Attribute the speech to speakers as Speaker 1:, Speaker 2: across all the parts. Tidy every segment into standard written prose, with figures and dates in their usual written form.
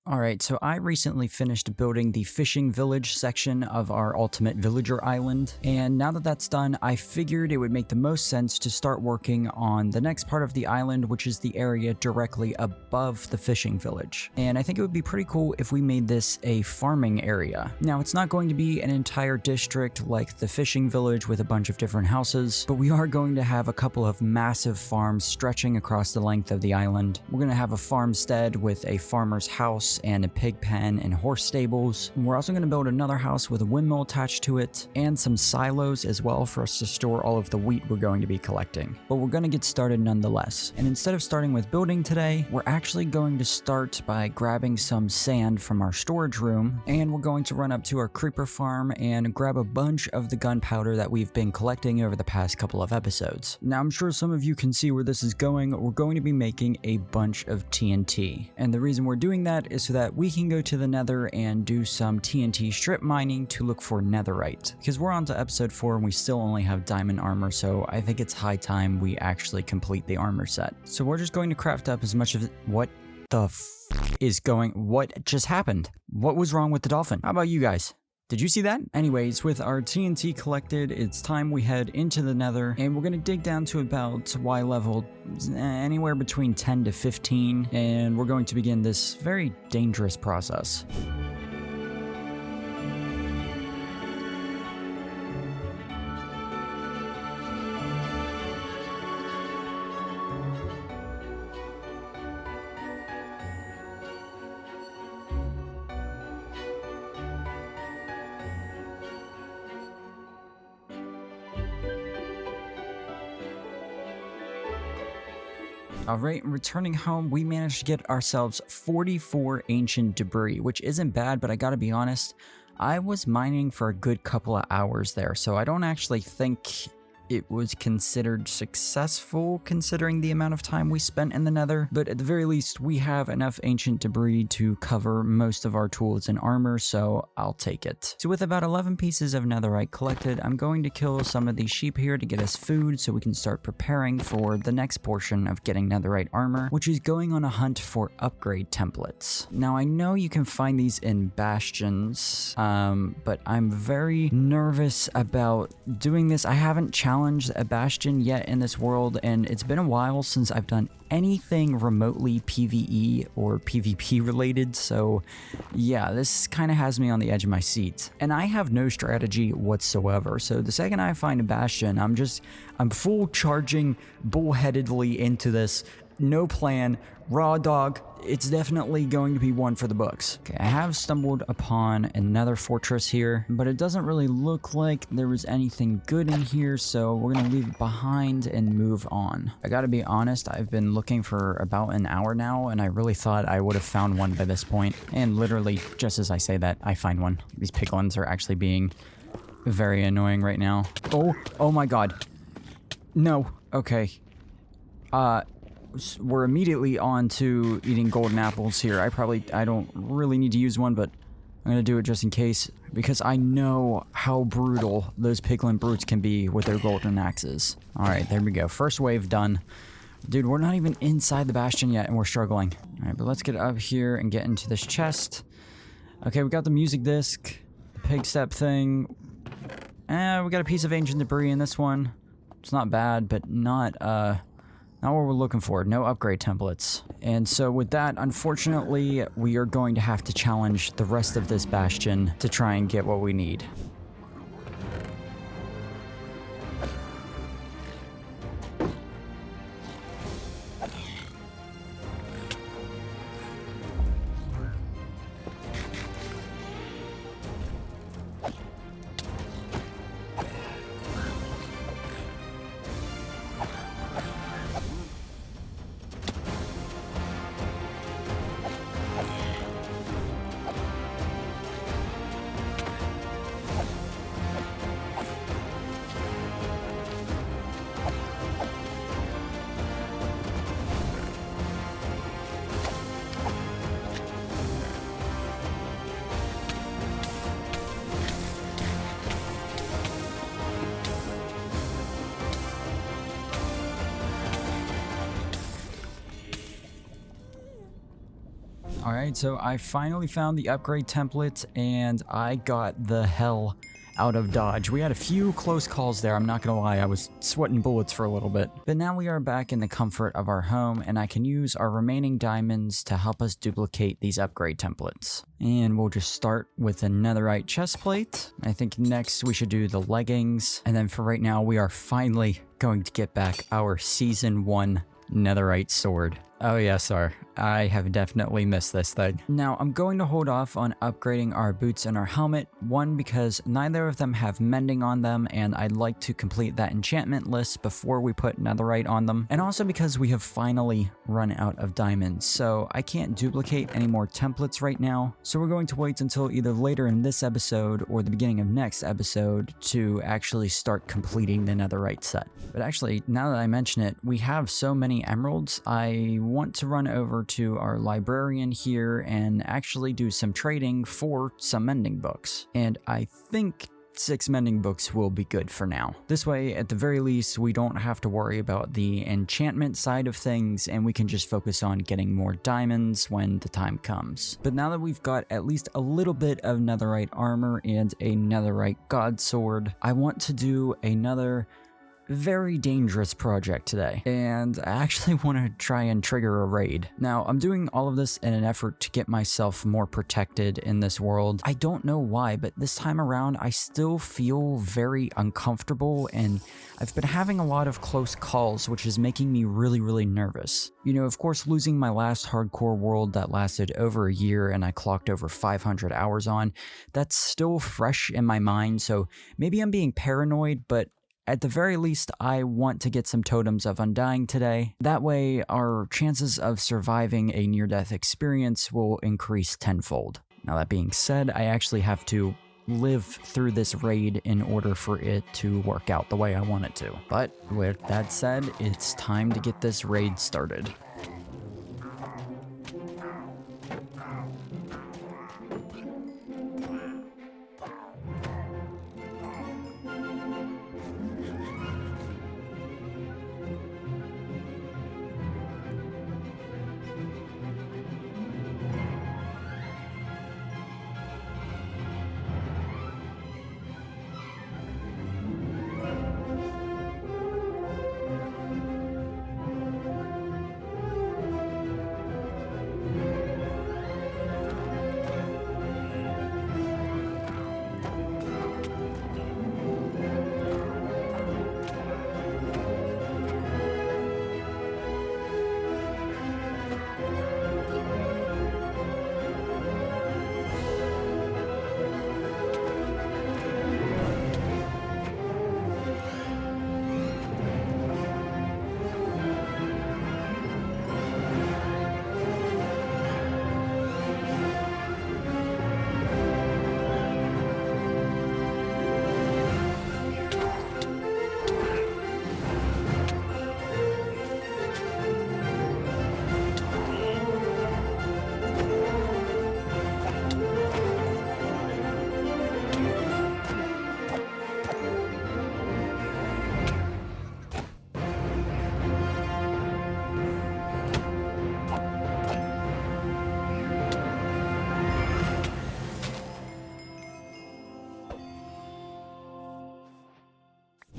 Speaker 1: Alright, so I recently finished building the fishing village section of our ultimate villager island, and now that that's done, I figured it would make the most sense to start working on the next part of the island, which is the area directly above the fishing village. And I think it would be pretty cool if we made this a farming area. Now, it's not going to be an entire district like the fishing village with a bunch of different houses, but we are going to have a couple of massive farms stretching across the length of the island. We're going to have a farmstead with a farmer's house and a pig pen and horse stables. And we're also going to build another house with a windmill attached to it and some silos as well for us to store all of the wheat we're going to be collecting. But we're going to get started nonetheless. And instead of starting with building today, we're actually going to start by grabbing some sand from our storage room, and we're going to run up to our creeper farm and grab a bunch of the gunpowder that we've been collecting over the past couple of episodes. Now, I'm sure some of you can see where this is going. We're going to be making a bunch of TNT. And the reason we're doing that is so that we can go to the nether and do some TNT strip mining to look for netherite. Because we're on to episode 4 and we still only have diamond armor, so I think it's high time we actually complete the armor set. So we're just going to craft up as much of it. What just happened? What was wrong with the dolphin? How about you guys? Did you see that? Anyways, with our TNT collected, it's time we head into the nether, and we're gonna dig down to about Y level, anywhere between 10 to 15, and we're going to begin this very dangerous process. Alright, returning home, we managed to get ourselves 44 ancient debris, which isn't bad, but I gotta be honest, I was mining for a good couple of hours there, so I don't actually think it was considered successful considering the amount of time we spent in the nether, but at the very least we have enough ancient debris to cover most of our tools and armor, so I'll take it. So with about 11 pieces of netherite collected, I'm going to kill some of these sheep here to get us food so we can start preparing for the next portion of getting netherite armor, which is going on a hunt for upgrade templates. Now I know you can find these in bastions, but I'm very nervous about doing this. I haven't challenged a bastion yet in this world, and it's been a while since I've done anything remotely PvE or PvP related, so yeah, this kind of has me on the edge of my seat. And I have no strategy whatsoever, so the second I find a bastion, I'm full charging bullheadedly into this. No plan, raw dog. It's definitely going to be one for the books. Okay, I have stumbled upon another fortress here, but it doesn't really look like there was anything good in here, so we're gonna leave it behind and move on. I gotta be honest, I've been looking for about an hour now, and I really thought I would have found one by this point. And literally, just as I say that, I find one. These piglins are actually being very annoying right now. Oh my god. No, okay. We're immediately on to eating golden apples here. I don't really need to use one, but I'm gonna do it just in case, because I know how brutal those piglin brutes can be with their golden axes. Alright, there we go. First wave done. Dude, we're not even inside the bastion yet, and we're struggling. Alright, but let's get up here and get into this chest. Okay, we got the music disc, the pig step thing. We got a piece of ancient debris in this one. It's not bad, but not what we're looking for. No upgrade templates. And so with that, unfortunately, we are going to have to challenge the rest of this bastion to try and get what we need. All right, so I finally found the upgrade template and I got the hell out of Dodge. We had a few close calls there, I'm not gonna lie, I was sweating bullets for a little bit. But now we are back in the comfort of our home and I can use our remaining diamonds to help us duplicate these upgrade templates. And we'll just start with a netherite chest plate. I think next we should do the leggings. And then for right now, we are finally going to get back our season 1 netherite sword. Oh yes, sir. I have definitely missed this thing. Now, I'm going to hold off on upgrading our boots and our helmet. One, because neither of them have mending on them, and I'd like to complete that enchantment list before we put netherite on them. And also because we have finally run out of diamonds, so I can't duplicate any more templates right now. So we're going to wait until either later in this episode or the beginning of next episode to actually start completing the netherite set. But actually, now that I mention it, we have so many emeralds, I want to run over to our librarian here and actually do some trading for some mending books. And I think 6 mending books will be good for now. This way, at the very least, we don't have to worry about the enchantment side of things and we can just focus on getting more diamonds when the time comes. But now that we've got at least a little bit of netherite armor and a netherite god sword, I want to do another very dangerous project today, and I actually want to try and trigger a raid. Now, I'm doing all of this in an effort to get myself more protected in this world. I don't know why, but this time around, I still feel very uncomfortable, and I've been having a lot of close calls, which is making me really nervous. You know, of course, losing my last hardcore world that lasted over a year and I clocked over 500 hours on, that's still fresh in my mind, so maybe I'm being paranoid, but at the very least, I want to get some totems of undying today. That way, our chances of surviving a near-death experience will increase tenfold. Now that being said, I actually have to live through this raid in order for it to work out the way I want it to. But with that said, it's time to get this raid started.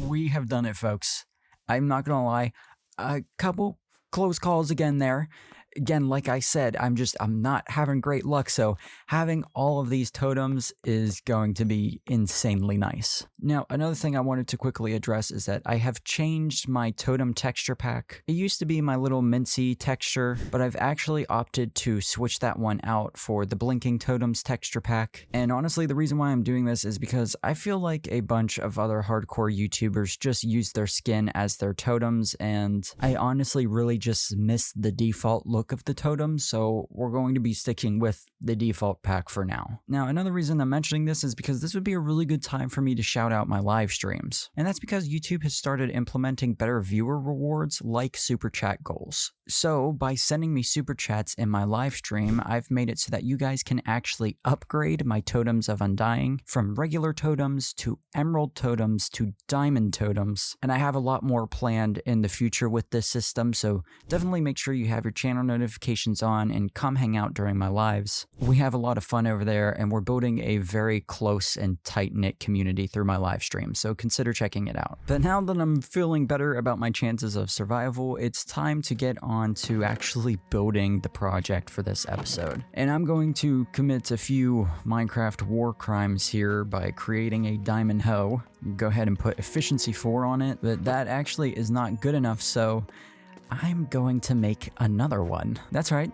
Speaker 1: We have done it, folks. I'm not gonna lie, a couple close calls again there. Again, like I said, I'm not having great luck, so having all of these totems is going to be insanely nice. Now, another thing I wanted to quickly address is that I have changed my totem texture pack. It used to be my little mincy texture, but I've actually opted to switch that one out for the blinking totems texture pack. And honestly, the reason why I'm doing this is because I feel like a bunch of other hardcore YouTubers just use their skin as their totems, and I honestly really just miss the default look of the totems, so we're going to be sticking with the default pack for now. Now, another reason I'm mentioning this is because this would be a really good time for me to shout out my live streams, and that's because YouTube has started implementing better viewer rewards like super chat goals. So by sending me super chats in my live stream, I've made it so that you guys can actually upgrade my totems of undying from regular totems to emerald totems to diamond totems, and I have a lot more planned in the future with this system, so definitely make sure you have your channel notifications on and come hang out during my lives. We have a lot of fun over there, and we're building a very close and tight-knit community through my live stream, so consider checking it out. But now that I'm feeling better about my chances of survival, it's time to get on to actually building the project for this episode. And I'm going to commit a few Minecraft war crimes here by creating a diamond hoe. Go ahead and put efficiency 4 on it, but that actually is not good enough, so I'm going to make another one. That's right.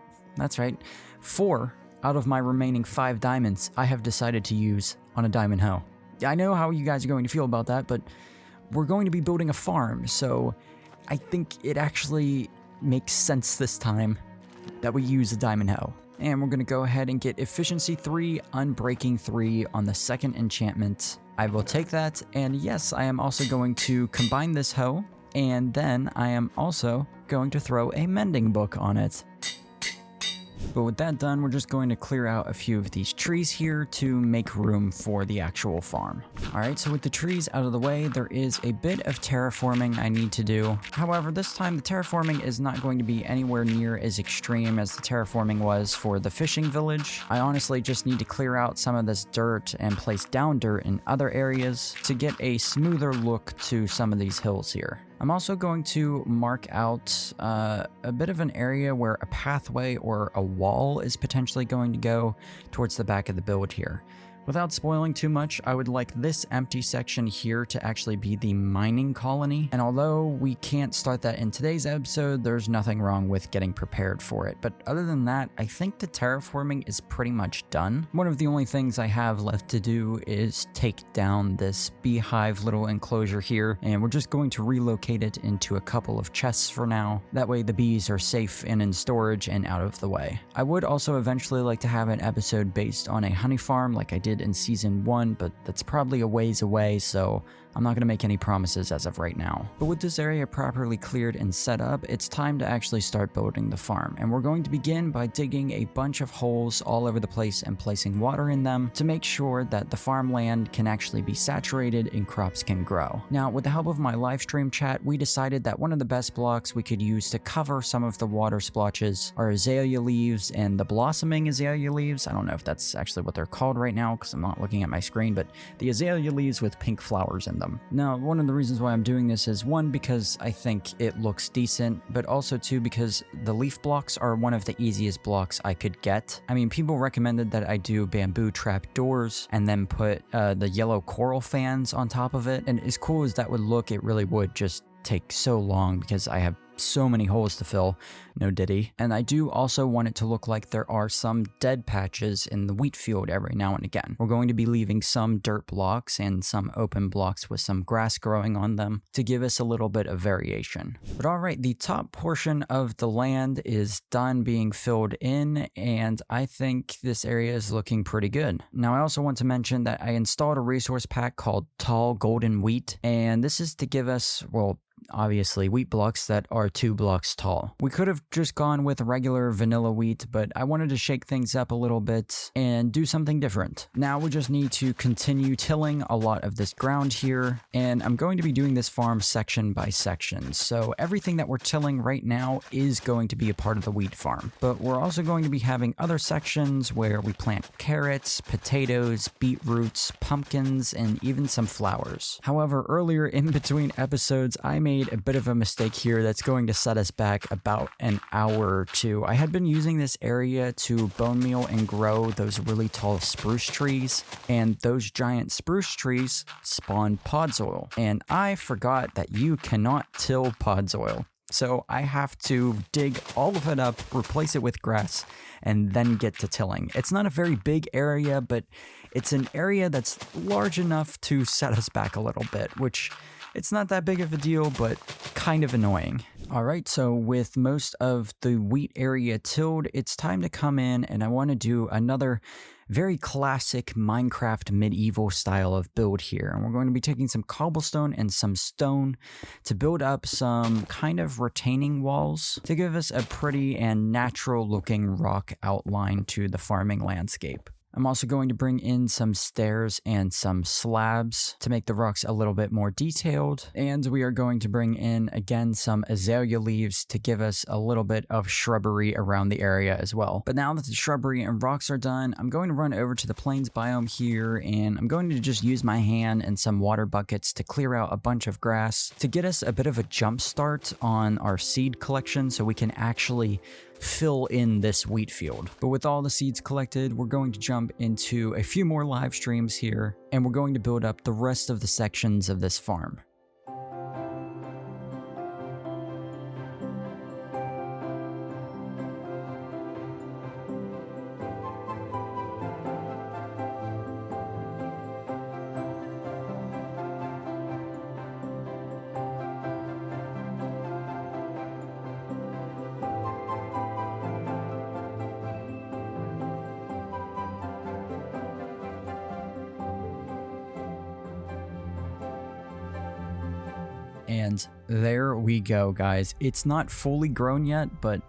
Speaker 1: 4 out of my remaining 5 diamonds I have decided to use on a diamond hoe. I know how you guys are going to feel about that, but we're going to be building a farm, so I think it actually makes sense this time that we use a diamond hoe. And we're going to go ahead and get efficiency 3, unbreaking 3 on the second enchantment. I will take that, and yes, I am also going to combine this hoe, and then I am also going to throw a mending book on it. But with that done, we're just going to clear out a few of these trees here to make room for the actual farm. Alright, so with the trees out of the way, there is a bit of terraforming I need to do. However, this time the terraforming is not going to be anywhere near as extreme as the terraforming was for the fishing village. I honestly just need to clear out some of this dirt and place down dirt in other areas to get a smoother look to some of these hills here. I'm also going to mark out a bit of an area where a pathway or a wall is potentially going to go towards the back of the build here. Without spoiling too much, I would like this empty section here to actually be the mining colony. And although we can't start that in today's episode, there's nothing wrong with getting prepared for it. But other than that, I think the terraforming is pretty much done. One of the only things I have left to do is take down this beehive little enclosure here, and we're just going to relocate it into a couple of chests for now. That way the bees are safe and in storage and out of the way. I would also eventually like to have an episode based on a honey farm like I did in season 1, but that's probably a ways away, so I'm not going to make any promises as of right now. But with this area properly cleared and set up, it's time to actually start building the farm. And we're going to begin by digging a bunch of holes all over the place and placing water in them to make sure that the farmland can actually be saturated and crops can grow. Now, with the help of my live stream chat, we decided that one of the best blocks we could use to cover some of the water splotches are azalea leaves and the blossoming azalea leaves. I don't know if that's actually what they're called right now because I'm not looking at my screen, but the azalea leaves with pink flowers in them. Now, one of the reasons why I'm doing this is 1, because I think it looks decent, but also 2, because the leaf blocks are one of the easiest blocks I could get. I mean, people recommended that I do bamboo trap doors and then put the yellow coral fans on top of it. And as cool as that would look, it really would just take so long because I have so many holes to fill, no diddy. And I do also want it to look like there are some dead patches in the wheat field every now and again. We're going to be leaving some dirt blocks and some open blocks with some grass growing on them to give us a little bit of variation. But alright, the top portion of the land is done being filled in, and I think this area is looking pretty good. Now, I also want to mention that I installed a resource pack called Tall Golden Wheat, and this is to give us, well, obviously wheat blocks that are 2 blocks tall. We could have just gone with regular vanilla wheat, but I wanted to shake things up a little bit and do something different. Now we just need to continue tilling a lot of this ground here, and I'm going to be doing this farm section by section. So everything that we're tilling right now is going to be a part of the wheat farm, but we're also going to be having other sections where we plant carrots, potatoes, beetroots, pumpkins, and even some flowers. However, earlier in between episodes, I made a bit of a mistake here that's going to set us back about an hour or 2. I had been using this area to bone meal and grow those really tall spruce trees, and those giant spruce trees spawn podsoil, and I forgot that you cannot till podsoil. So I have to dig all of it up, replace it with grass, and then get to tilling. It's not a very big area, but it's an area that's large enough to set us back a little bit, which it's not that big of a deal, but kind of annoying. Alright, so with most of the wheat area tilled, it's time to come in and I want to do another very classic Minecraft medieval style of build here. And we're going to be taking some cobblestone and some stone to build up some kind of retaining walls to give us a pretty and natural looking rock outline to the farming landscape. I'm also going to bring in some stairs and some slabs to make the rocks a little bit more detailed. And we are going to bring in, again, some azalea leaves to give us a little bit of shrubbery around the area as well. But now that the shrubbery and rocks are done, I'm going to run over to the plains biome here, and I'm going to just use my hand and some water buckets to clear out a bunch of grass to get us a bit of a jump start on our seed collection so we can actually fill in this wheat field. But with all the seeds collected, we're going to jump into a few more live streams here, and we're going to build up the rest of the sections of this farm. And there we go, guys. It's not fully grown yet, but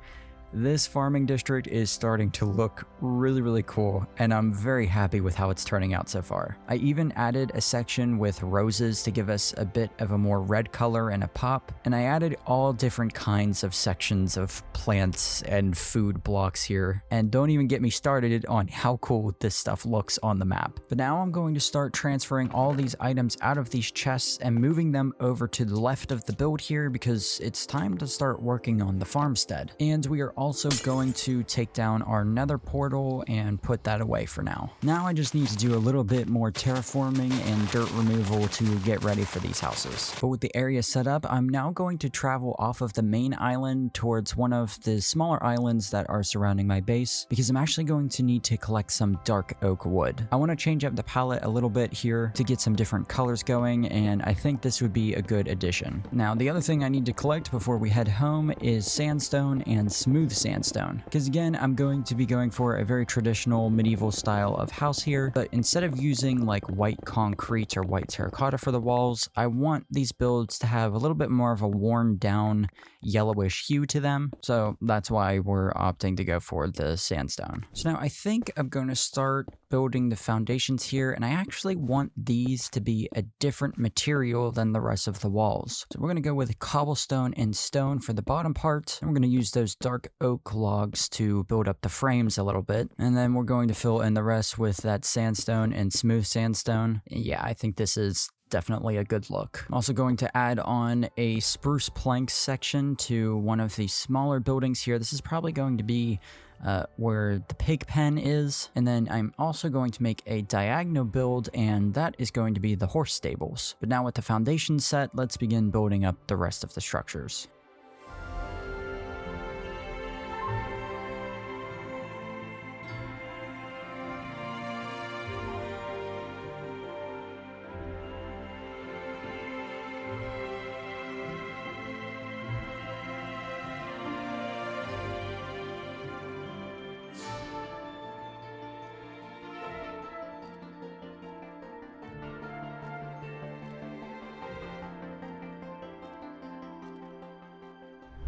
Speaker 1: this farming district is starting to look really cool, and I'm very happy with how it's turning out so far. I even added a section with roses to give us a bit of a more red color and a pop, and I added all different kinds of sections of plants and food blocks here, and don't even get me started on how cool this stuff looks on the map. But now I'm going to start transferring all these items out of these chests and moving them over to the left of the build here, because it's time to start working on the farmstead. And we are also going to take down our nether portal and put that away for now. Now I just need to do a little bit more terraforming and dirt removal to get ready for these houses. But with the area set up, I'm now going to travel off of the main island towards one of the smaller islands that are surrounding my base, because I'm actually going to need to collect some dark oak wood. I want to change up the palette a little bit here to get some different colors going, and I think this would be a good addition. Now, the other thing I need to collect before we head home is sandstone and smooth sandstone, because again, I'm going to be going for a very traditional medieval style of house here, but instead of using like white concrete or white terracotta for the walls, I want these builds to have a little bit more of a worn down yellowish hue to them, so that's why we're opting to go for the sandstone. So now I think I'm going to start building the foundations here, and I actually want these to be a different material than the rest of the walls. So we're going to go with cobblestone and stone for the bottom part, and we're going to use those dark oak logs to build up the frames a little bit, and then we're going to fill in the rest with that sandstone and smooth sandstone. Yeah, I think this is definitely a good look. I'm also going to add on a spruce plank section to one of the smaller buildings here. This is probably going to be where the pig pen is, and then I'm also going to make a diagonal build, and that is going to be the horse stables. But now with the foundation set, let's begin building up the rest of the structures.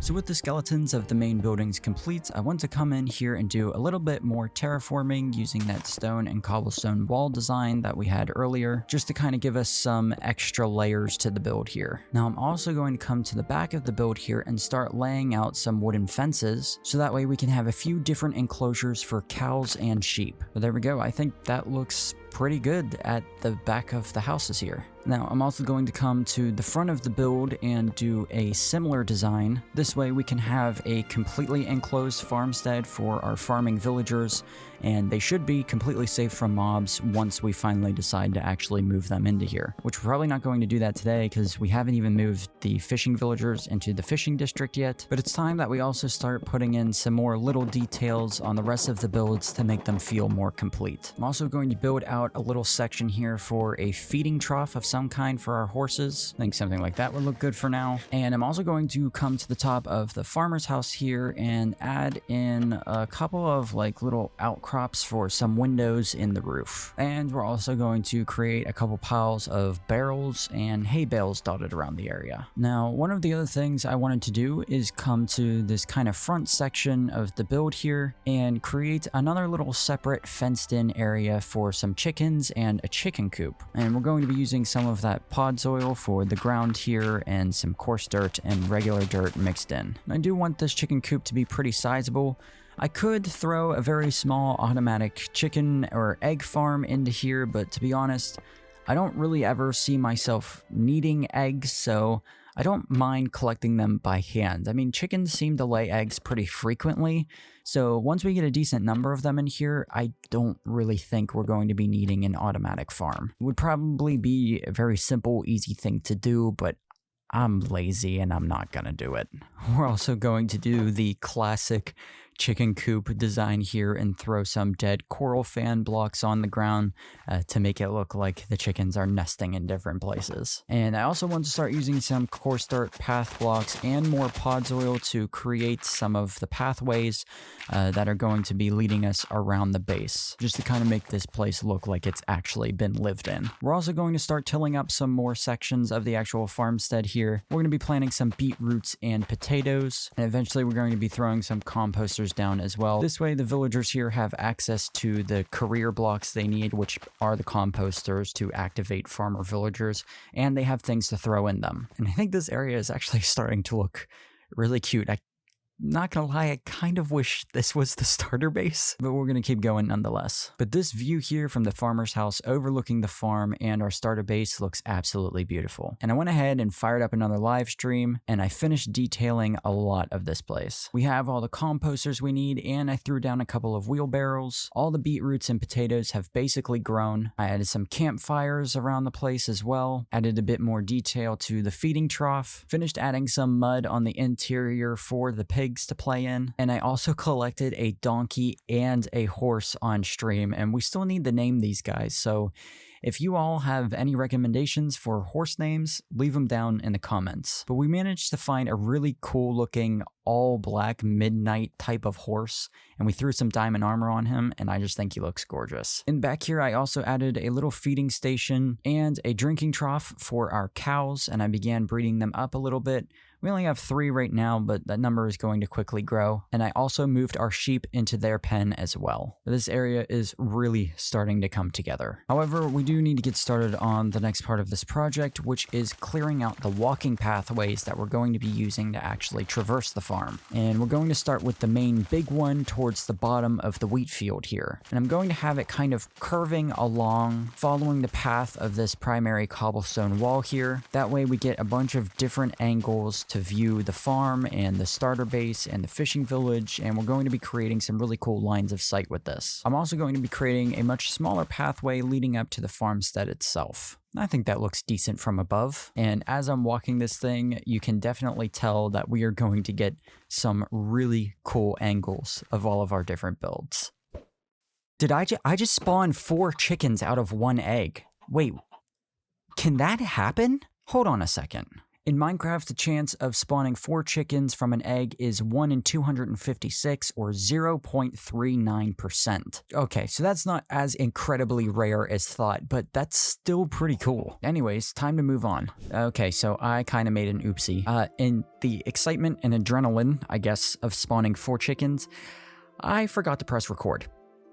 Speaker 1: So with the skeletons of the main buildings complete, I want to come in here and do a little bit more terraforming using that stone and cobblestone wall design that we had earlier, just to kind of give us some extra layers to the build here. Now I'm also going to come to the back of the build here and start laying out some wooden fences, so that way we can have a few different enclosures for cows and sheep. But there we go, I think that looks pretty good at the back of the houses here. Now, I'm also going to come to the front of the build and do a similar design. This way we can have a completely enclosed farmstead for our farming villagers, and they should be completely safe from mobs once we finally decide to actually move them into here. Which we're probably not going to do that today because we haven't even moved the fishing villagers into the fishing district yet. But it's time that we also start putting in some more little details on the rest of the builds to make them feel more complete. I'm also going to build out out a little section here for a feeding trough of some kind for our horses. I think something like that would look good for now. And I'm also going to come to the top of the farmer's house here and add in a couple of like little outcrops for some windows in the roof. And we're also going to create a couple piles of barrels and hay bales dotted around the area. Now, one of the other things I wanted to do is come to this kind of front section of the build here and create another little separate fenced in area for some chickens and a chicken coop. And we're going to be using some of that pod soil for the ground here and some coarse dirt and regular dirt mixed in. I do want this chicken coop to be pretty sizable. I could throw a very small automatic chicken or egg farm into here, but to be honest, I don't really ever see myself needing eggs, so I don't mind collecting them by hand. I mean, chickens seem to lay eggs pretty frequently, so once we get a decent number of them in here, I don't really think we're going to be needing an automatic farm. It would probably be a very simple, easy thing to do, but I'm lazy and I'm not gonna do it. We're also going to do the classic chicken coop design here and throw some dead coral fan blocks on the ground to make it look like the chickens are nesting in different places. And I also want to start using some coarse dirt path blocks and more pod soil to create some of the pathways that are going to be leading us around the base, just to kind of make this place look like it's actually been lived in. We're also going to start tilling up some more sections of the actual farmstead here. We're going to be planting some beetroots and potatoes, and eventually we're going to be throwing some composters down as well. This way the villagers here have access to the career blocks they need, which are the composters to activate farmer villagers, and they have things to throw in them. And I think this area is actually starting to look really cute. Not gonna lie, I kind of wish this was the starter base, but we're gonna keep going nonetheless. But this view here from the farmer's house overlooking the farm and our starter base looks absolutely beautiful. And I went ahead and fired up another live stream, and I finished detailing a lot of this place. We have all the composters we need, and I threw down a couple of wheelbarrows. All the beetroots and potatoes have basically grown. I added some campfires around the place as well, added a bit more detail to the feeding trough, finished adding some mud on the interior for the pigs to play in, and I also collected a donkey and a horse on stream, and we still need to name these guys, so if you all have any recommendations for horse names, leave them down in the comments. But we managed to find a really cool looking all black midnight type of horse, and we threw some diamond armor on him, and I just think he looks gorgeous. And back here I also added a little feeding station and a drinking trough for our cows, and I began breeding them up a little bit. We only have 3 right now, but that number is going to quickly grow. And I also moved our sheep into their pen as well. This area is really starting to come together. However, we do need to get started on the next part of this project, which is clearing out the walking pathways that we're going to be using to actually traverse the farm. And we're going to start with the main big one towards the bottom of the wheat field here. And I'm going to have it kind of curving along, following the path of this primary cobblestone wall here. That way we get a bunch of different angles to view the farm and the starter base and the fishing village, and we're going to be creating some really cool lines of sight with this. I'm also going to be creating a much smaller pathway leading up to the farmstead itself. I think that looks decent from above, and as I'm walking this thing, you can definitely tell that we are going to get some really cool angles of all of our different builds. Did I just spawned 4 chickens out of 1 egg? Wait, can that happen? Hold on a second. In Minecraft, the chance of spawning 4 chickens from an egg is 1 in 256, or 0.39%. Okay, so that's not as incredibly rare as thought, but that's still pretty cool. Anyways, time to move on. Okay, so I kind of made an oopsie. In the excitement and adrenaline, I guess, of spawning 4 chickens, I forgot to press record.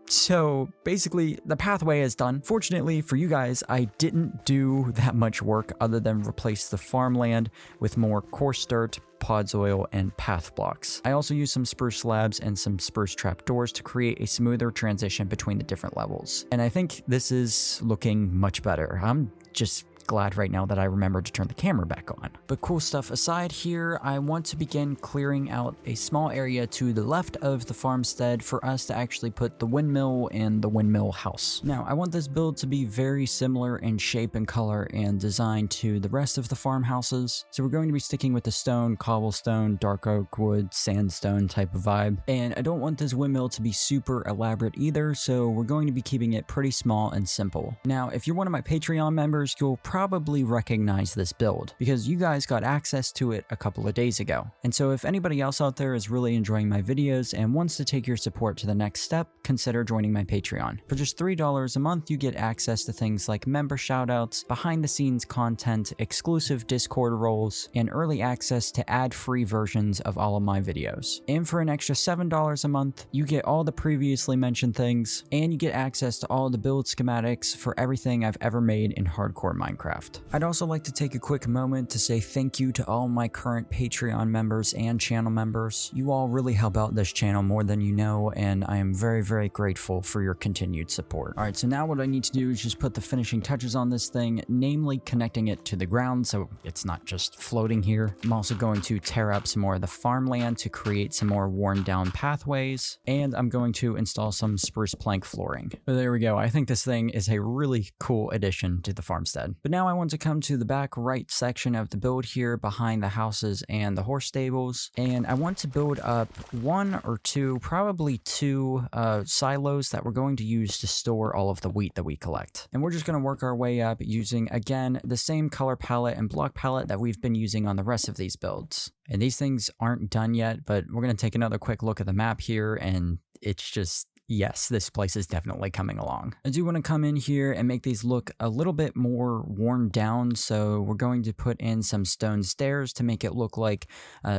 Speaker 1: So basically, the pathway is done. Fortunately for you guys, I didn't do that much work other than replace the farmland with more coarse dirt, pod soil, and path blocks. I also used some spruce slabs and some spruce trapdoors to create a smoother transition between the different levels. And I think this is looking much better. I'm just glad right now that I remembered to turn the camera back on. But cool stuff aside here, I want to begin clearing out a small area to the left of the farmstead for us to actually put the windmill and the windmill house. Now, I want this build to be very similar in shape and color and design to the rest of the farmhouses. So we're going to be sticking with the stone, cobblestone, dark oak wood, sandstone type of vibe. And I don't want this windmill to be super elaborate either, so we're going to be keeping it pretty small and simple. Now, if you're one of my Patreon members, you'll probably recognize this build because you guys got access to it a couple of days ago. And so if anybody else out there is really enjoying my videos and wants to take your support to the next step, consider joining my Patreon. For just $3 a month, you get access to things like member shoutouts, behind the scenes content, exclusive Discord roles, and early access to ad-free versions of all of my videos. And for an extra $7 a month, you get all the previously mentioned things, and you get access to all the build schematics for everything I've ever made in hardcore Minecraft. I'd also like to take a quick moment to say thank you to all my current Patreon members and channel members. You all really help out this channel more than you know, and I am very, very grateful for your continued support. Alright, so now what I need to do is just put the finishing touches on this thing, namely connecting it to the ground so it's not just floating here. I'm also going to tear up some more of the farmland to create some more worn down pathways, and I'm going to install some spruce plank flooring. But there we go. I think this thing is a really cool addition to the farmstead. But now I want to come to the back right section of the build here behind the houses and the horse stables, and I want to build up one or two, probably two silos that we're going to use to store all of the wheat that we collect. And we're just going to work our way up using, again, the same color palette and block palette that we've been using on the rest of these builds. And these things aren't done yet, but we're going to take another quick look at the map here, and it's just... yes, this place is definitely coming along. I do want to come in here and make these look a little bit more worn down, so we're going to put in some stone stairs to make it look like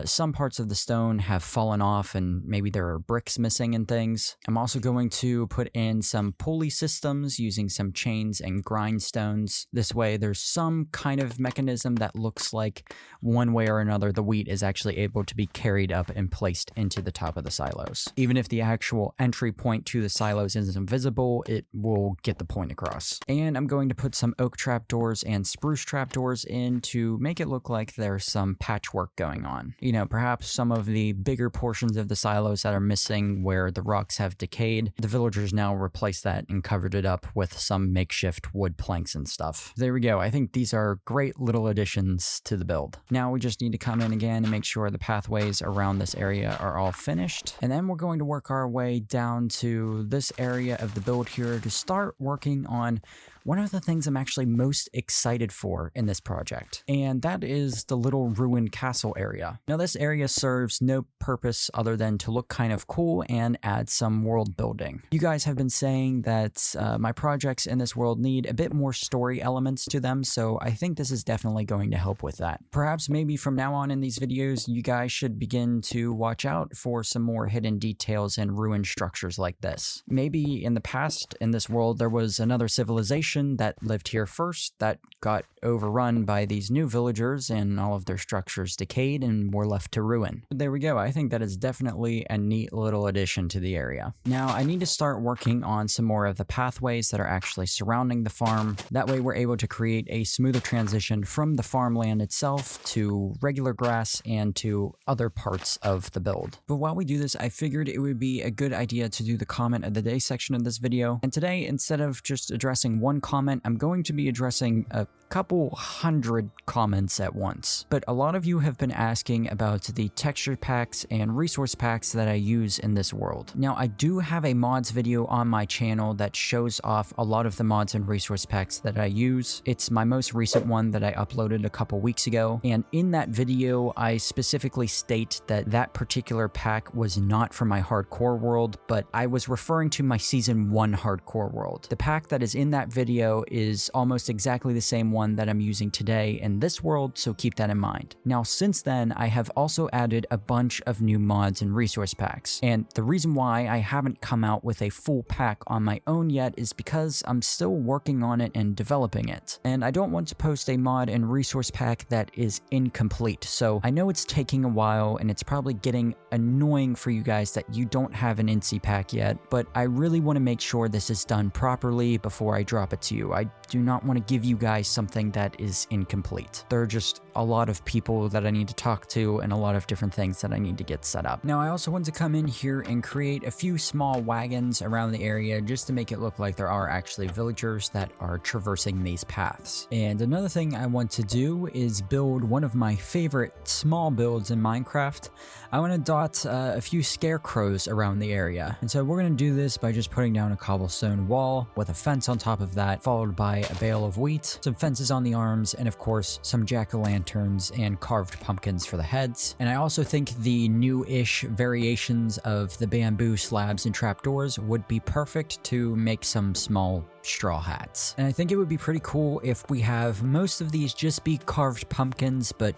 Speaker 1: some parts of the stone have fallen off and maybe there are bricks missing and things. I'm also going to put in some pulley systems using some chains and grindstones. This way there's some kind of mechanism that looks like one way or another the wheat is actually able to be carried up and placed into the top of the silos. Even if the actual entry point to the silos isn't visible, it will get the point across. And I'm going to put some oak trapdoors and spruce trapdoors in to make it look like there's some patchwork going on. You know, perhaps some of the bigger portions of the silos that are missing where the rocks have decayed, the villagers now replaced that and covered it up with some makeshift wood planks and stuff. There we go. I think these are great little additions to the build. Now we just need to come in again and make sure the pathways around this area are all finished. And then we're going to work our way down to this area of the build here to start working on one of the things I'm actually most excited for in this project, and that is the little ruined castle area. Now this area serves no purpose other than to look kind of cool and add some world building. You guys have been saying that my projects in this world need a bit more story elements to them, so I think this is definitely going to help with that. Perhaps maybe from now on in these videos, you guys should begin to watch out for some more hidden details and ruined structures like this. Maybe in the past in this world there was another civilization that lived here first that got overrun by these new villagers and all of their structures decayed and were left to ruin. But there we go. I think that is definitely a neat little addition to the area. Now I need to start working on some more of the pathways that are actually surrounding the farm. That way we're able to create a smoother transition from the farmland itself to regular grass and to other parts of the build. But while we do this, I figured it would be a good idea to do the comment of the day section of this video. And today, instead of just addressing one comment, I'm going to be addressing a couple hundred comments at once. But a lot of you have been asking about the texture packs and resource packs that I use in this world. Now, I do have a mods video on my channel that shows off a lot of the mods and resource packs that I use. It's my most recent one that I uploaded a couple weeks ago, and in that video, I specifically state that that particular pack was not for my hardcore world, but I was referring to my Season 1 hardcore world. The pack that is in that video is almost exactly the same one that I'm using today in this world, so keep that in mind. Now, since then, I have also added a bunch of new mods and resource packs, and the reason why I haven't come out with a full pack on my own yet is because I'm still working on it and developing it, and I don't want to post a mod and resource pack that is incomplete. So I know it's taking a while and it's probably getting annoying for you guys that you don't have an incy pack yet, yet, but I really want to make sure this is done properly before I drop it to you. I do not want to give you guys something that is incomplete. There are just a lot of people that I need to talk to and a lot of different things that I need to get set up. Now, I also want to come in here and create a few small wagons around the area just to make it look like there are actually villagers that are traversing these paths. And another thing I want to do is build one of my favorite small builds in Minecraft. I want to dot a few scarecrows around the area. And so we're going to do this by just putting down a cobblestone wall with a fence on top of that, followed by a bale of wheat, some fences on the arms, and of course some jack-o'-lanterns and carved pumpkins for the heads. And I also think the new-ish variations of the bamboo slabs and trapdoors would be perfect to make some small straw hats. And I think it would be pretty cool if we have most of these just be carved pumpkins, but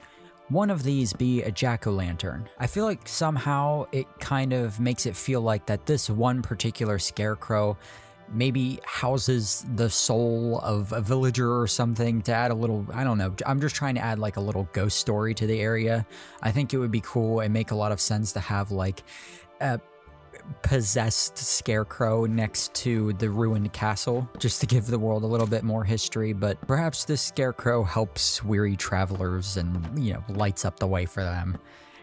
Speaker 1: one of these be a jack-o'-lantern. I feel like somehow it kind of makes it feel like that this one particular scarecrow maybe houses the soul of a villager or something, to add a little, I don't know, I'm just trying to add like a little ghost story to the area. I think it would be cool and make a lot of sense to have like a possessed scarecrow next to the ruined castle, just to give the world a little bit more history. But perhaps this scarecrow helps weary travelers and, you know, lights up the way for them.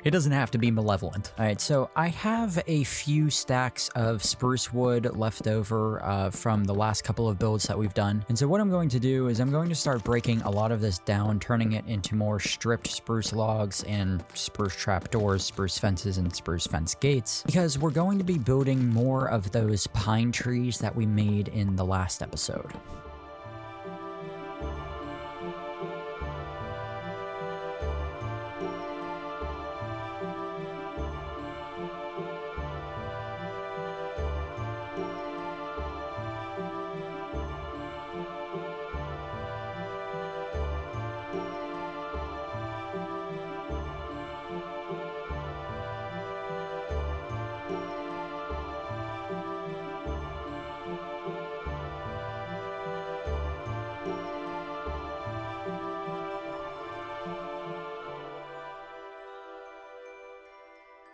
Speaker 1: It doesn't have to be malevolent. All right, so I have a few stacks of spruce wood left over from the last couple of builds that we've done. And so what I'm going to do is I'm going to start breaking a lot of this down, turning it into more stripped spruce logs and spruce trapdoors, spruce fences, and spruce fence gates, because we're going to be building more of those pine trees that we made in the last episode.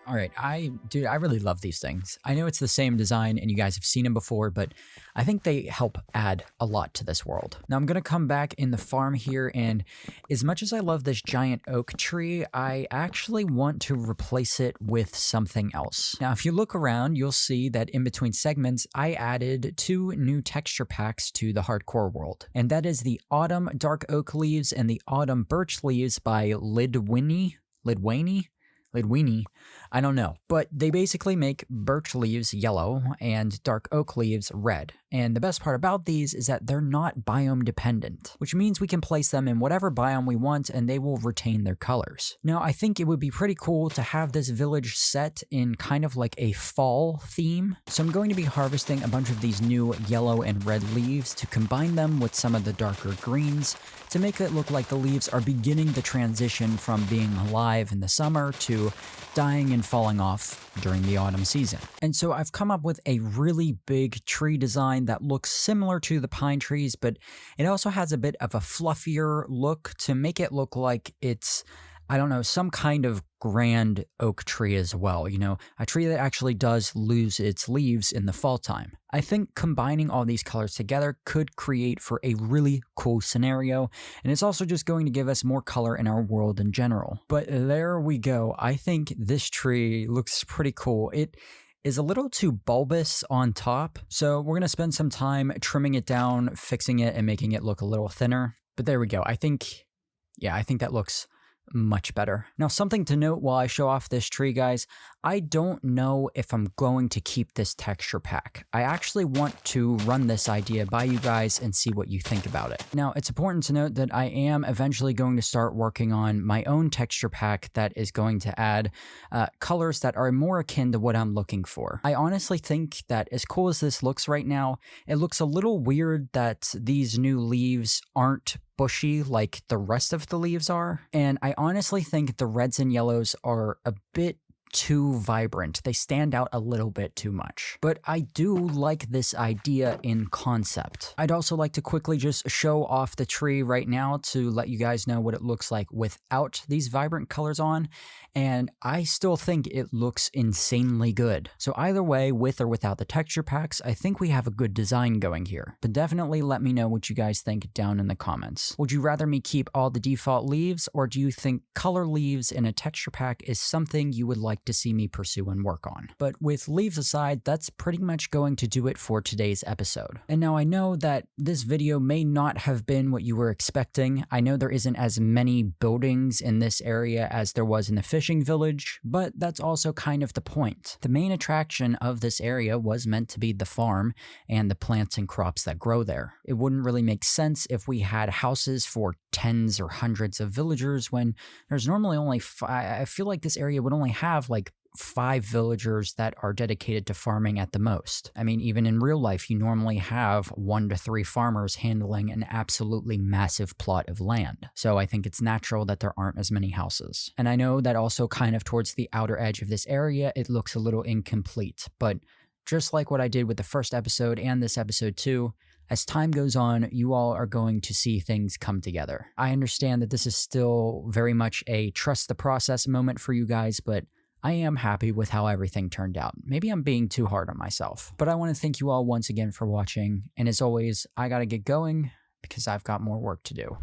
Speaker 1: All right, I really love these things. I know it's the same design and you guys have seen them before, but I think they help add a lot to this world. Now I'm gonna come back in the farm here, and as much as I love this giant oak tree, I actually want to replace it with something else. Now, if you look around, you'll see that in between segments, I added 2 new texture packs to the hardcore world, and that is the Autumn Dark Oak Leaves and the Autumn Birch Leaves by Lidwini. I don't know, but they basically make birch leaves yellow and dark oak leaves red. And the best part about these is that they're not biome dependent, which means we can place them in whatever biome we want and they will retain their colors. Now, I think it would be pretty cool to have this village set in kind of like a fall theme. So I'm going to be harvesting a bunch of these new yellow and red leaves to combine them with some of the darker greens to make it look like the leaves are beginning the transition from being alive in the summer to dying and falling off during the autumn season. And so I've come up with a really big tree design that looks similar to the pine trees, but it also has a bit of a fluffier look to make it look like it's, I don't know, some kind of grand oak tree as well, you know, a tree that actually does lose its leaves in the fall time. I think combining all these colors together could create for a really cool scenario, and it's also just going to give us more color in our world in general. But there we go. I think this tree looks pretty cool. It is a little too bulbous on top, so we're going to spend some time trimming it down, fixing it, and making it look a little thinner. But there we go. I think that looks much better. Now, something to note while I show off this tree, guys, I don't know if I'm going to keep this texture pack. I actually want to run this idea by you guys and see what you think about it. Now, it's important to note that I am eventually going to start working on my own texture pack that is going to add colors that are more akin to what I'm looking for. I honestly think that as cool as this looks right now, it looks a little weird that these new leaves aren't bushy like the rest of the leaves are. And I honestly think the reds and yellows are a bit too vibrant. They stand out a little bit too much. But I do like this idea in concept. I'd also like to quickly just show off the tree right now to let you guys know what it looks like without these vibrant colors on, and I still think it looks insanely good. So either way, with or without the texture packs, I think we have a good design going here. But definitely let me know what you guys think down in the comments. Would you rather me keep all the default leaves, or do you think color leaves in a texture pack is something you would like to see me pursue and work on? But with leaves aside, that's pretty much going to do it for today's episode. And now I know that this video may not have been what you were expecting. I know there isn't as many buildings in this area as there was in the fishing village, but that's also kind of the point. The main attraction of this area was meant to be the farm and the plants and crops that grow there. It wouldn't really make sense if we had houses for tens or hundreds of villagers when there's normally only I feel like this area would only have like 5 villagers that are dedicated to farming at the most. I mean, even in real life, you normally have 1 to 3 farmers handling an absolutely massive plot of land. So I think it's natural that there aren't as many houses. And I know that also kind of towards the outer edge of this area, it looks a little incomplete, but just like what I did with the first episode and this episode too, as time goes on, you all are going to see things come together. I understand that this is still very much a trust the process moment for you guys, but I am happy with how everything turned out. Maybe I'm being too hard on myself, but I want to thank you all once again for watching. And as always, I gotta get going because I've got more work to do.